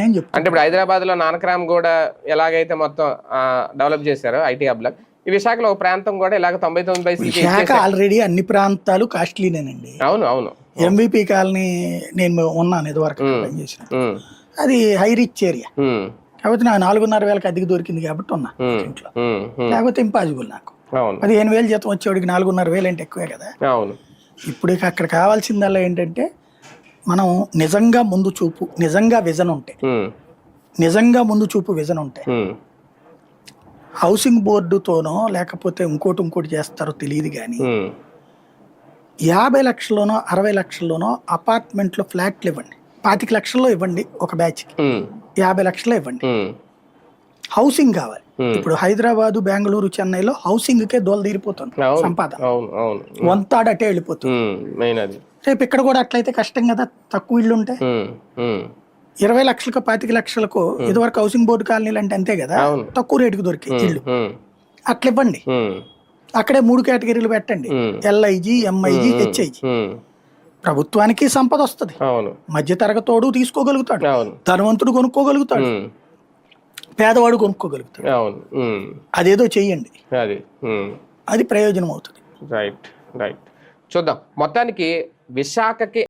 ఉన్నాయని చెప్తాను. అంటే ఇప్పుడు హైదరాబాద్ లో నానక్రామ్ కూడా ఎలాగైతే మొత్తం డెవలప్ చేశారో ఐటీ హబ్ లా, ఈ విశాఖలో ఒక ప్రాంతం కూడా ఇలాగ 99 విశాఖ ఆల్రెడీ అన్ని ప్రాంతాలు కాస్ట్లీనేనండి. అవును అవును. ఎంవిపి కాలనీ నేను ఉన్నాను ఇదివరకు పనిచేసిన, అది హై రిచ్ ఏరియా కాబట్టి నాకు 4,500,000కి అద్దెకి దొరికింది కాబట్టి ఉన్నా ఇంట్లో, లేకపోతే ఇంపాసిబుల్ నాకు. 15,000 జీతం వచ్చేవాడికి 4,500,000 అంటే ఎక్కువే కదా. ఇప్పుడు అక్కడ కావాల్సిందల్లా ఏంటంటే మనం నిజంగా ముందు చూపు, నిజంగా విజన్ ఉంటే, నిజంగా ముందు చూపు విజన్ ఉంటే హౌసింగ్ బోర్డుతోనో లేకపోతే ఇంకోటి చేస్తారో తెలియదు కానీ 50 లక్షల్లోనో 60 లక్షల్లోనో అపార్ట్మెంట్లో ఫ్లాట్లు ఇవ్వండి, 25 లక్షల్లో ఇవ్వండి ఒక బ్యాచ్కి, 50 లక్షల్లో ఇవ్వండి. హౌసింగ్ కావాలి. ఇప్పుడు హైదరాబాదు, బెంగళూరు, చెన్నైలో హౌసింగ్కే దోల తీరిపోతుంది సంపాదన, వంతాడు అటే వెళ్ళిపోతుంది. రేపు ఇక్కడ కూడా అట్లయితే కష్టం కదా. తక్కువ ఇల్లు ఉంటే 20 లక్షలకు 25 లక్షలకు ఇదివరకు హౌసింగ్ బోర్డు కాలనీలు అంటే అంతే కదా, తక్కువ రేటుకు దొరికే ఇల్లు అట్లా ఇవ్వండి. అక్కడే 3 కేటగిరీలు పెట్టండి, ఎల్ఐజీ, ఎంఐజీ, హెచ్ఐజీ. ప్రభుత్వానికి సంపద వస్తుంది, మధ్య తరగతోడు తీసుకోగలుగుతాడు, ధనవంతుడు కొనుక్కోగలుగుతాడు, పేదవాడు కొనుక్కోగలుగుతాడు. అదేదో చెయ్యండి, అది ప్రయోజనం అవుతుంది. చూద్దాం. మొత్తానికి విశాఖకి